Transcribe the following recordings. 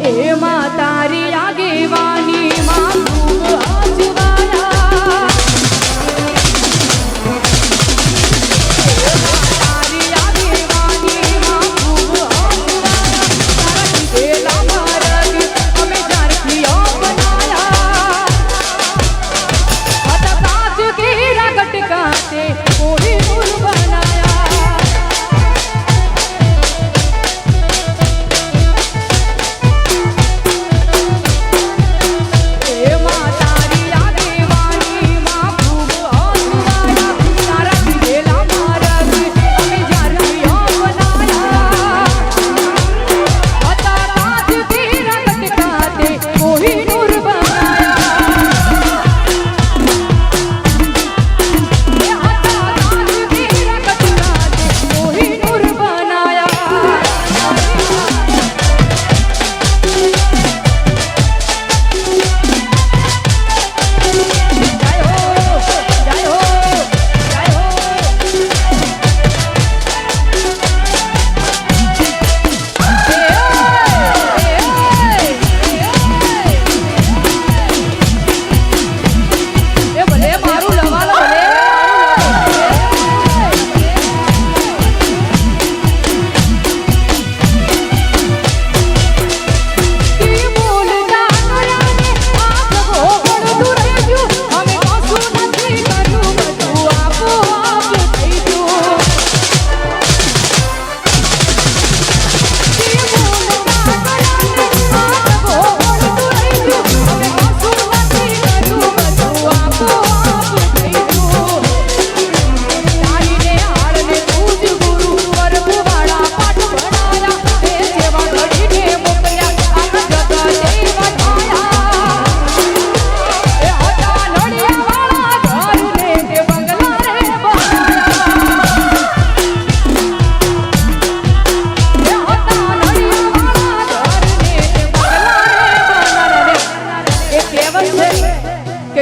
એમાં તારી આગેવાની માં ખૂબ અજવાળા તારી આગેવાની માં ખૂબ અજવાળા તારા કીધેલા માર્ગ અમે ઝારખીઓ બનાયા હતા કાચ કેરા ગટકાતે કોઈ નૂર બનાયા એમાં તારી આગેવાની માં ખૂબ અજવાળા તારા કીધેલા માર્ગ અમે ઝારખીઓ બનાયા હતા કાચ કેરા ગટકાતે કોઈ નૂર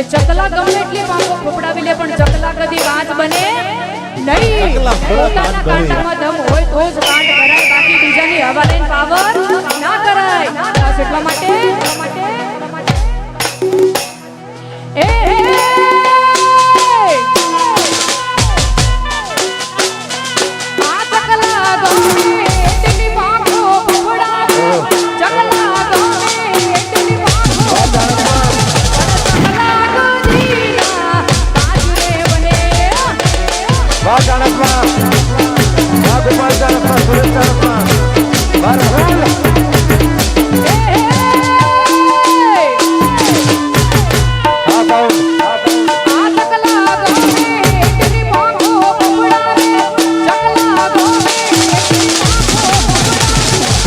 ચકલા ગમે એટલે પાંખો ફોફડાવી લે પણ ચકલા કદી વાત બને નહીં પોતાના કાંટામાં દમ હોય તો જ કાંટ કરાય બાકી બીજાની હવા લઈને પાવર ના કરાય બસ એટલા માટે એ આ ચકલા ગમે એટલી પાંખો ફોફડાવે ચકલા ગમે એટલી પાંખો વાહ જાનકમાં વાહ ગોપાલ જાનકમાં સુરત જાનકમાં બરાબર હા બાઉ આ ચકલા ગમે એટલી પાંખો ફોફડાવે ચકલા ગમે એટલી પાંખો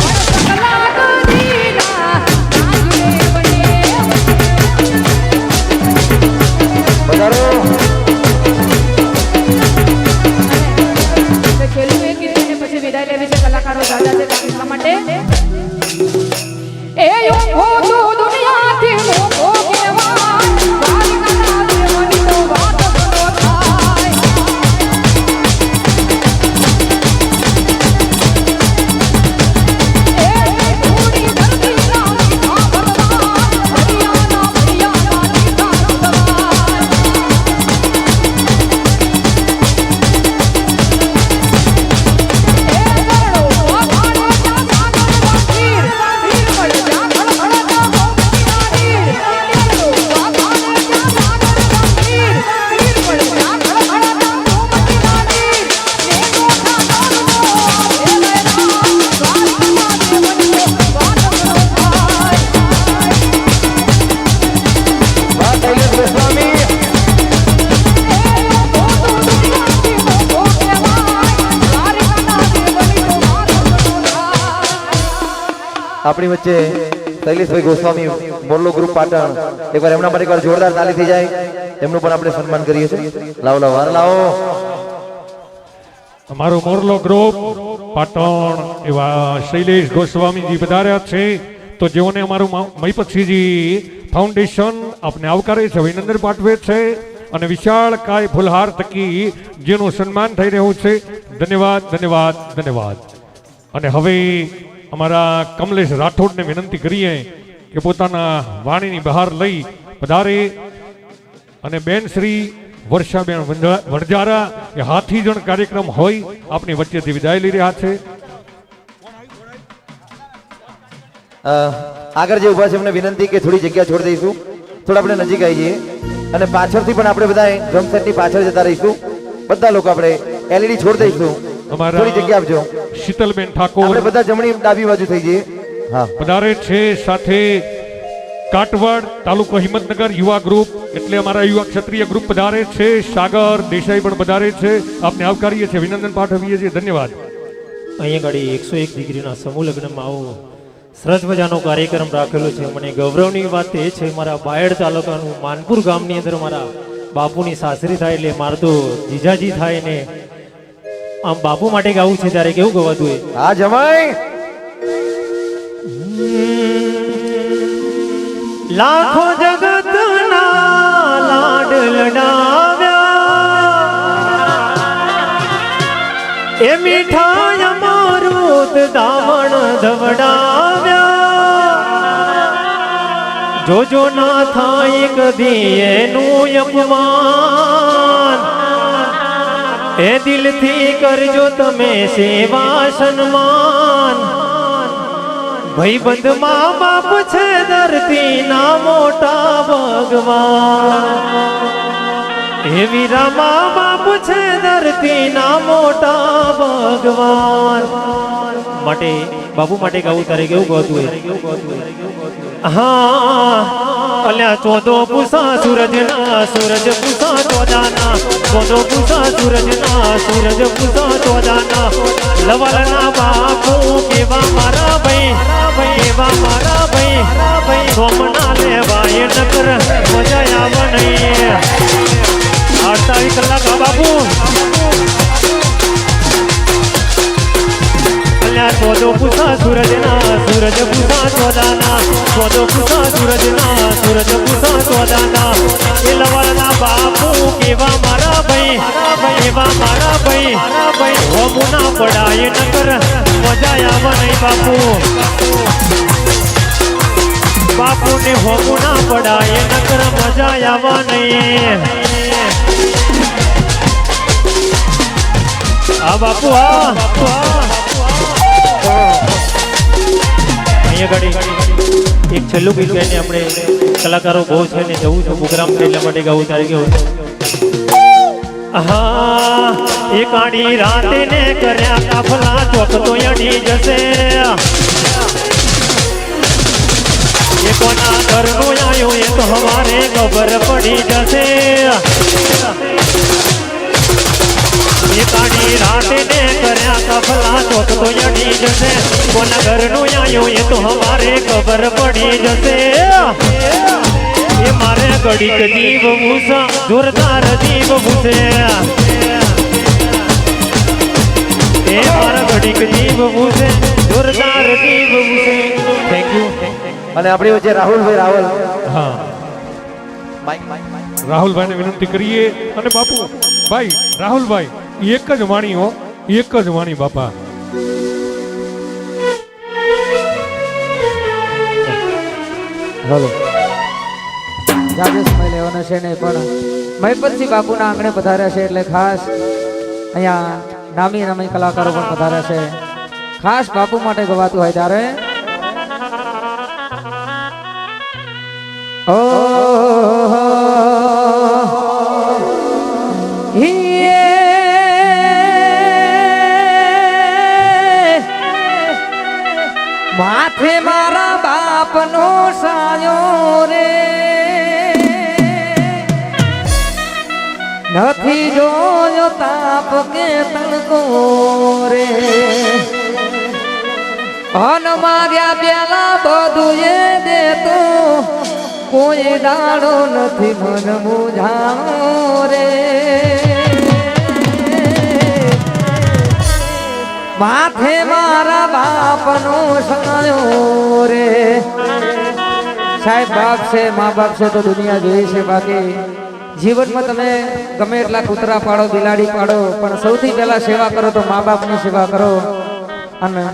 ફોફડાવે ચકલા ગદીના બજારો વિદાય લેવી છે કલાકારો જાજા છે એટલા માટે એ યો તો દુનિયાથી મોકો કેવા દ્વારકા દેવની તો વાત કરો થાય એ થોડી ધરતી ના મીઠા ભગવાન હરિયાણા મીઠા ભગવાન આપણી વચ્ચે શૈલેષભાઈ ગોસ્વામી મોરલો ગ્રુપ પાટણ એકવાર એમના માટે એકવાર જોરદાર તાલી થઈ જાય એમનું પણ આપણે સન્માન કરીએ છીએ લાવો લાવો હાર લાવો અમારો મોરલો ગ્રુપ પાટણ એવા શૈલેષ ગોસ્વામીજી પધાર્યા છે તો જેઓને અમારું મહીપતસિંહજી ફાઉન્ડેશન આપને આવકારે છે અભિનંદન પાઠવે છે અને વિશાળ કાય ફુલહાર થકી જેનું સન્માન થઈ રહ્યું છે ધન્યવાદ ધન્યવાદ ધન્યવાદ અને હવે અમારા કમલેશ રાઠોડને વિનંતી કરીએ કે પોતાના વાણીની બહાર લઈ પધારે અને બેન શ્રી વર્ષાબેન વણજારા એ હાથીજણ કાર્યક્રમ હોય આપની વચ્ચેથી વિદાય લઈ રહ્યા છે. આગળ જે ઉભા છે એમને વિનંતી કે થોડી જગ્યા છોડી દઈશું, થોડા આપણે નજીક આવી જઈએ અને પાછળથી પણ આપણે બધા ડ્રમ સેટની પાછળ જતા રહીશું. બધા લોકો આપણે એલઈડી છોડી દઈશું, અમારા થોડી જગ્યા આપજો. શીતલબેન ઠાકોર આપણે બધા જમણી ડાબી બાજુ થઈ જઈએ. હા, પધારે છે. સાથે કાટવડ તાલુકો હિંમતનગર યુવા ગ્રુપ એટલે અમારા યુવા ક્ષત્રિય ગ્રુપ પધારે છે. સાગર દેસાઈ પણ પધારે છે. આપને આવકારીએ છીએ, અભિનંદન પાઠવીએ છીએ. ધન્યવાદ. અહીંયા ગાડી 101 ડિગ્રીના સમૂહ લગ્નમાં આવો સરસ મજાનો કાર્યક્રમ રાખેલો છે. મને ગૌરવની વાત એ છે, મારા બાયડ તાલુકાનું માનપુર ગામની અંદર મારા બાપુની સાસરી થાય એટલે મારે તો જીજાજી થાય ને આમ બાપુ માટે ગાવું છે ત્યારે કેવું ગવાતું હોય. હા જમાઈ. લાખો જગતના લાડ લડાવ્યા એ મીઠાઈ અમૃત દામણ ધવડાવ્યા જોજો ના થાય કદી એનું અપમાન એ દિલથી કરજો તમે સેવા સન્માન ભાઈબંધ મા બાપ છે ધરતી ના મોટા ભગવાન એ વીરા મા બાપ છે ધરતી ના મોટા ભગવાન માટે બાપુ માટે ગાવું તારે કેવું ગોતું હોય. હા અલ્યા 14 પૂસા સૂરજના સૂરજ પૂસા ચોદાના 14 પૂસા સૂરજના સૂરજ પૂસા ચોદાના લવલના બાપુ કેવા મારા ભાઈ કેવા મારા ભાઈ સોમના લેવાય નકર મજા આવે નહીં. 48 કલાક બાપુ અલ્યા 14 પૂસા સૂરજના સૂરજ પૂસા ચોદાના 14 પૂસા સૂરજના સૂરજ પૂસા ચોદાના એ લવલના બાપુ કેવા મારા ભાઈ કેવા મારા ભાઈ હોમુના પડાય નકર મજા આવે નહીં બાપુ બાપુને હોમુના પડાય નકર મજા આવે નહીં. આ બાપુ આ અહીંયા ગાડી એક છેલ્લું ગીત ગાઈને આપણે કલાકારો બહુ છે ને જવું છે પ્રોગ્રામ એટલા માટે ગાવું તારે કેવું. હા એ કાળી રાતે ને કર્યા કાફલા ચોક તો અડી જશે એ કોના ઘરનું આવ્યો એ તો હવારે ખબર પડી જશે એ કાળી રાતે ને કર્યા કાફલા ચોક તો અડી જશે કોના ઘરનું આવ્યો એ તો હવારે ખબર પડી જશે એ મારે ઘડીક જીવ ભૂસા જોરદાર જીવ ભૂસે એ મારા ઘડીક જીવ ભૂસે જોરદાર જીવ ભૂસે. Thank you. અને આપણી વચ્ચે રાહુલભાઈ રાવલ. હા, રાહુલભાઈને વિનંતી કરીએ. અને બાપુ ભાઈ રાહુલભાઈ એક જ વાણી હો, એક જ વાણી બાપા. હલો રાજેશભાઈ લેવાનો છે ને પણ મહિપતસિંહ બાપુના આંગણે પધાર્યા છે એટલે ખાસ અહીંયા નામી નામી કલાકારો પણ પધાર્યા છે. ખાસ બાપુ માટે ગવાતું હોય ત્યારે ઓ માથે મારા બાપનો સાયો રે નથી જોયો તાપ કે તણકો રે અન માર્યા પેલા બધું એ દેતો કોઈ દાડો નથી મન મુજાણો રે માથે મારા બાપનો સાયો રે સાહેબ બાપ છે મા બાપ છે તો દુનિયા જોઈ છે બાકી જીવનમાં તમે ગમે એટલા કૂતરા પાડો બિલાડી પાડો પણ સૌથી પહેલા સેવા કરો તો મા બાપની સેવા કરો અને